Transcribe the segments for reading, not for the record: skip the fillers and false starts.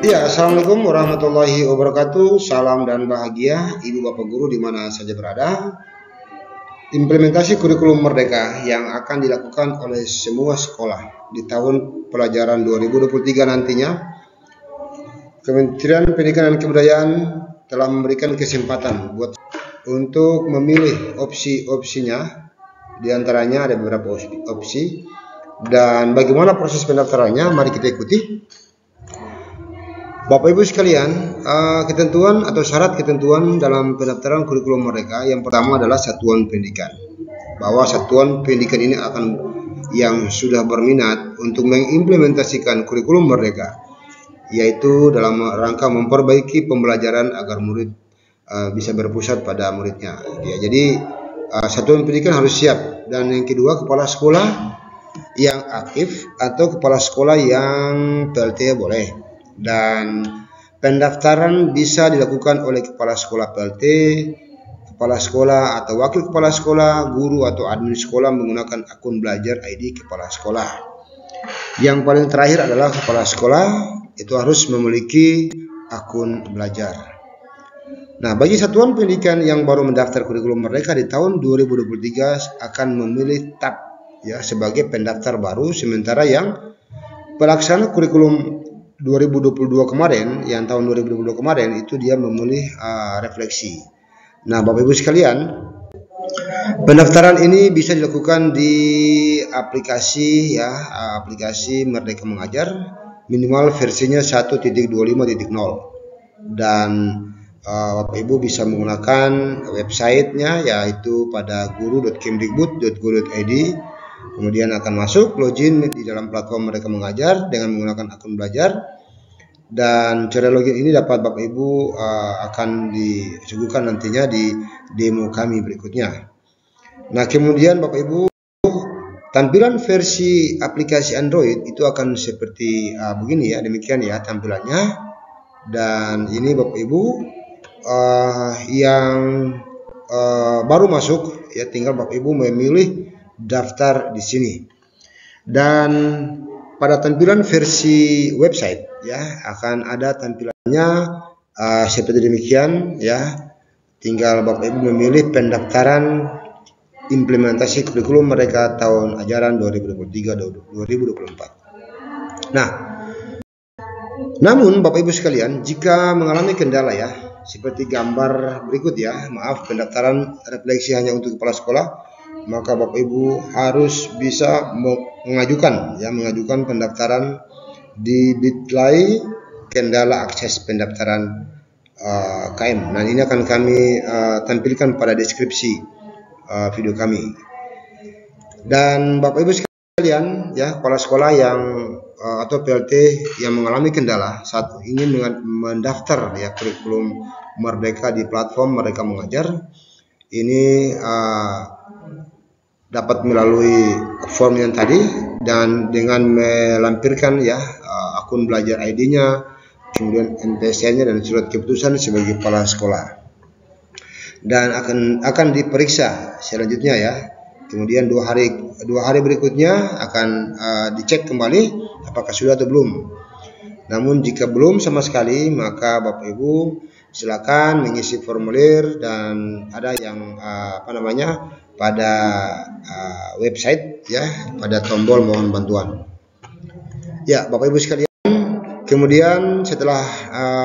Ya, assalamualaikum warahmatullahi wabarakatuh. Salam dan bahagia ibu bapak guru di mana saja berada. Implementasi kurikulum Merdeka yang akan dilakukan oleh semua sekolah di tahun pelajaran 2023 nantinya, Kementerian Pendidikan dan Kebudayaan telah memberikan kesempatan untuk memilih opsi-opsinya. Di antaranya ada beberapa opsi. Dan bagaimana proses pendaftarannya? Mari kita ikuti. Bapak Ibu sekalian, ketentuan atau syarat ketentuan dalam pendaftaran kurikulum Merdeka yang pertama adalah satuan pendidikan. Bahwa satuan pendidikan ini yang sudah berminat untuk mengimplementasikan kurikulum Merdeka, yaitu dalam rangka memperbaiki pembelajaran agar murid bisa berpusat pada muridnya. Ya, jadi satuan pendidikan harus siap. Dan yang kedua, kepala sekolah yang aktif atau kepala sekolah yang PLT boleh. Dan pendaftaran bisa dilakukan oleh kepala sekolah PLT, kepala sekolah atau wakil kepala sekolah, guru atau admin sekolah menggunakan akun belajar ID kepala sekolah. Yang paling terakhir adalah kepala sekolah itu harus memiliki akun belajar. Nah, bagi satuan pendidikan yang baru mendaftar kurikulum Merdeka di tahun 2023 akan memilih TAP ya sebagai pendaftar baru, sementara yang pelaksana kurikulum 2022 kemarin, yang tahun 2022 kemarin itu dia memilih refleksi. Nah, Bapak Ibu sekalian, pendaftaran ini bisa dilakukan di aplikasi ya, aplikasi Merdeka Mengajar, minimal versinya 1.25.0, dan Bapak Ibu bisa menggunakan websitenya yaitu pada guru.kemdikbud.go.id. Kemudian akan masuk login di dalam platform Merdeka Mengajar dengan menggunakan akun belajar, dan cara login ini dapat Bapak Ibu akan disuguhkan nantinya di demo kami berikutnya. Nah, kemudian Bapak Ibu, tampilan versi aplikasi Android itu akan seperti begini ya, demikian ya tampilannya. Dan ini Bapak Ibu yang baru masuk ya, tinggal Bapak Ibu memilih daftar di sini. Dan pada tampilan versi website ya akan ada tampilannya seperti demikian ya. Tinggal Bapak Ibu memilih pendaftaran implementasi kurikulum Merdeka tahun ajaran 2023-2024. Nah, namun Bapak Ibu sekalian, jika mengalami kendala ya seperti gambar berikut ya, maaf, pendaftaran refleksi hanya untuk kepala sekolah, maka Bapak Ibu harus bisa mengajukan pendaftaran di Bitly kendala akses pendaftaran KM. Nah, ini akan kami tampilkan pada deskripsi video kami. Dan Bapak Ibu sekalian ya, kepala sekolah yang atau PLT yang mengalami kendala saat ingin mendaftar ya kurikulum Merdeka di platform Merdeka Mengajar, ini dapat melalui form yang tadi dan dengan melampirkan ya akun belajar ID-nya, kemudian MTSN-nya dan surat keputusan sebagai kepala sekolah. Dan akan diperiksa selanjutnya ya. Kemudian dua hari berikutnya akan dicek kembali apakah sudah atau belum. Namun jika belum sama sekali, maka Bapak Ibu silakan mengisi formulir, dan ada yang pada website ya, pada tombol mohon bantuan. Ya, Bapak Ibu sekalian, kemudian setelah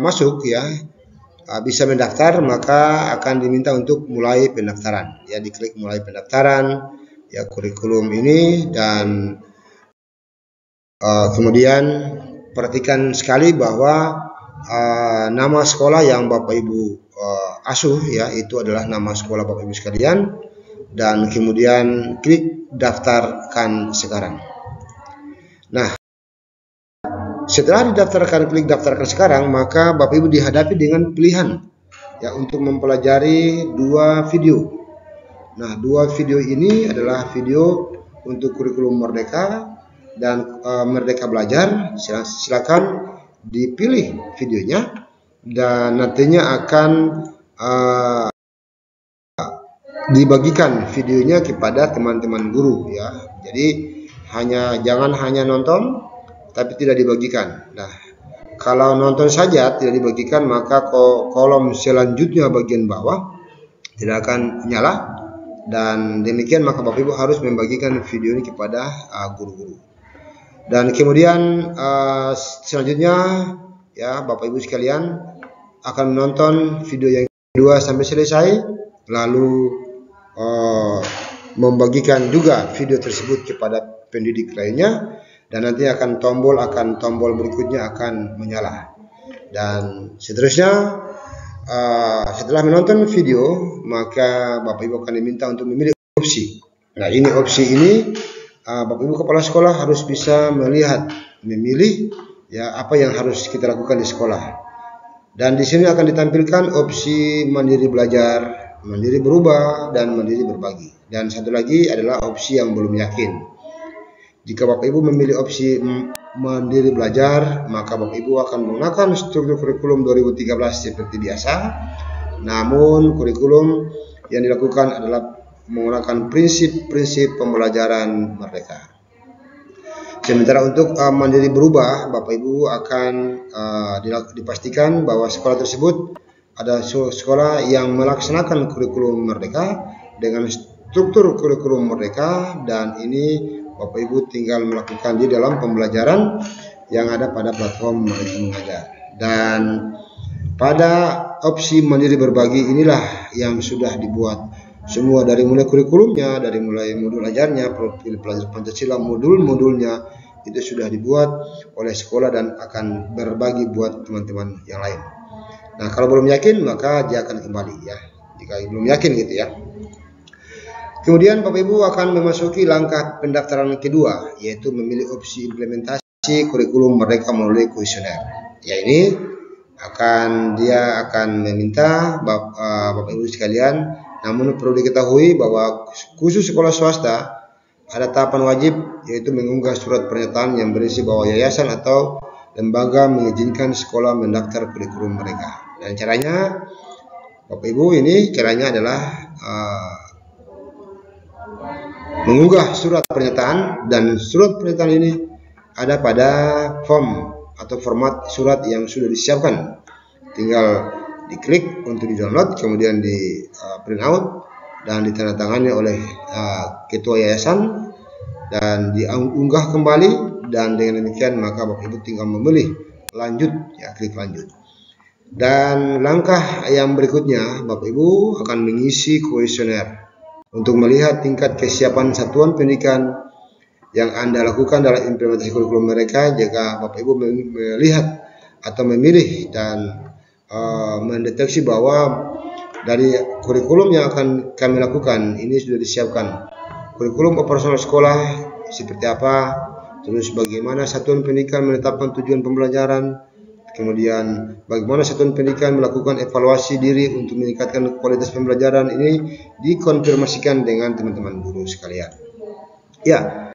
masuk ya bisa mendaftar, maka akan diminta untuk mulai pendaftaran ya, diklik mulai pendaftaran ya kurikulum ini. Dan kemudian perhatikan sekali bahwa nama sekolah yang Bapak Ibu asuh ya itu adalah nama sekolah Bapak Ibu sekalian, dan kemudian klik daftarkan sekarang. Nah, setelah didaftarkan, klik daftarkan sekarang, maka Bapak Ibu dihadapi dengan pilihan ya untuk mempelajari dua video. Nah, dua video ini adalah video untuk kurikulum Merdeka dan Merdeka Belajar. Silakan dipilih videonya, dan nantinya akan dibagikan videonya kepada teman-teman guru ya. Jadi jangan hanya nonton tapi tidak dibagikan. Nah, Kalau nonton saja tidak dibagikan, maka kolom selanjutnya bagian bawah tidak akan nyala, dan demikian maka Bapak Ibu harus membagikan video ini kepada guru-guru. Dan kemudian selanjutnya ya Bapak Ibu sekalian akan menonton video yang kedua sampai selesai, lalu membagikan juga video tersebut kepada pendidik lainnya, dan nanti akan tombol berikutnya akan menyala. Dan seterusnya setelah menonton video, maka Bapak Ibu akan diminta untuk memilih opsi. Nah, ini opsi ini Bapak Ibu kepala sekolah harus bisa memilih ya apa yang harus kita lakukan di sekolah. Dan di sini akan ditampilkan opsi mandiri belajar, mandiri berubah, dan mandiri berbagi. Dan satu lagi adalah opsi yang belum yakin. Jika Bapak Ibu memilih opsi mandiri belajar, maka Bapak Ibu akan menggunakan struktur kurikulum 2013 seperti biasa. Namun kurikulum yang dilakukan adalah menggunakan prinsip-prinsip pembelajaran merdeka. Sementara untuk mandiri berubah, Bapak Ibu akan dipastikan bahwa sekolah tersebut ada sekolah yang melaksanakan kurikulum merdeka dengan struktur kurikulum merdeka, dan ini Bapak Ibu tinggal melakukan di dalam pembelajaran yang ada pada platform Merdeka Mengajar. Dan pada opsi mandiri berbagi inilah yang sudah dibuat semua, dari mulai kurikulumnya, dari mulai modul ajarnya, profil pelajar Pancasila, modul-modulnya itu sudah dibuat oleh sekolah dan akan berbagi buat teman-teman yang lain. Nah, kalau belum yakin maka dia akan kembali ya, jika belum yakin gitu ya. Kemudian Bapak Ibu akan memasuki langkah pendaftaran kedua, yaitu memilih opsi implementasi kurikulum merdeka melalui kuesioner. Ya, ini dia akan meminta Bapak Ibu sekalian, namun perlu diketahui bahwa khusus sekolah swasta ada tahapan wajib, yaitu mengunggah surat pernyataan yang berisi bahwa yayasan atau lembaga mengizinkan sekolah mendaftar kurikulum mereka. Dan caranya Bapak Ibu ini caranya adalah mengunggah surat pernyataan, dan surat pernyataan ini ada pada form atau format surat yang sudah disiapkan. Tinggal diklik untuk di-download, kemudian di print out dan ditandatangani oleh ketua yayasan dan diunggah kembali, dan dengan demikian maka Bapak Ibu tinggal memilih lanjut ya, klik lanjut. Dan langkah yang berikutnya Bapak Ibu akan mengisi kuesioner untuk melihat tingkat kesiapan satuan pendidikan yang Anda lakukan dalam implementasi kurikulum mereka. Jika Bapak Ibu melihat atau memilih dan mendeteksi bahwa dari kurikulum yang akan kami lakukan ini sudah disiapkan kurikulum operasional sekolah seperti apa, terus bagaimana satuan pendidikan menetapkan tujuan pembelajaran, kemudian bagaimana satuan pendidikan melakukan evaluasi diri untuk meningkatkan kualitas pembelajaran, ini dikonfirmasikan dengan teman-teman guru sekalian. Ya,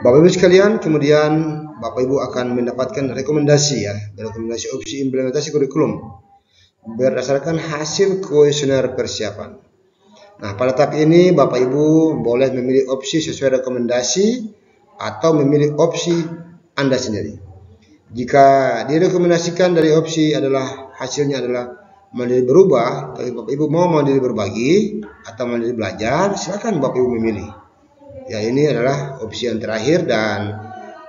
Bapak Ibu sekalian, kemudian Bapak Ibu akan mendapatkan rekomendasi ya, rekomendasi opsi implementasi kurikulum berdasarkan hasil kuesioner persiapan. Nah, pada tahap ini Bapak Ibu boleh memilih opsi sesuai rekomendasi atau memilih opsi Anda sendiri. Jika direkomendasikan dari opsi adalah hasilnya adalah mandiri berubah, tapi Bapak Ibu mau mandiri berbagi atau mandiri belajar, silakan Bapak Ibu memilih. Ya, ini adalah opsi yang terakhir, dan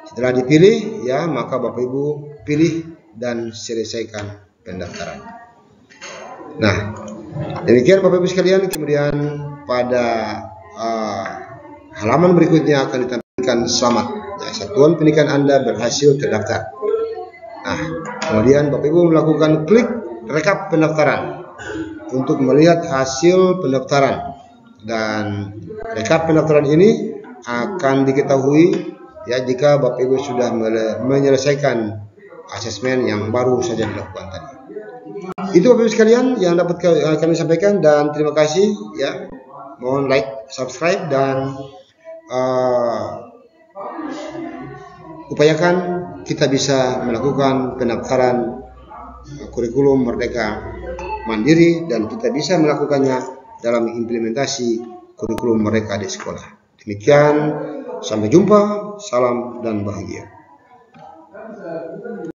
setelah dipilih ya maka Bapak Ibu pilih dan selesaikan pendaftaran. Nah, demikian Bapak Ibu sekalian. Kemudian pada halaman berikutnya akan ditampilkan selamat ya, satuan pendidikan Anda berhasil terdaftar. Nah, kemudian Bapak Ibu melakukan klik rekap pendaftaran untuk melihat hasil pendaftaran, dan rekap pendaftaran ini akan diketahui ya jika Bapak Ibu sudah menyelesaikan asesmen yang baru saja dilakukan tadi. Itu Bapak Ibu sekalian yang dapat kami sampaikan, dan terima kasih ya. Mohon like, subscribe, dan upayakan kita bisa melakukan pendaftaran kurikulum merdeka mandiri, dan kita bisa melakukannya dalam implementasi kurikulum mereka di sekolah. Demikian, sampai jumpa, salam dan bahagia.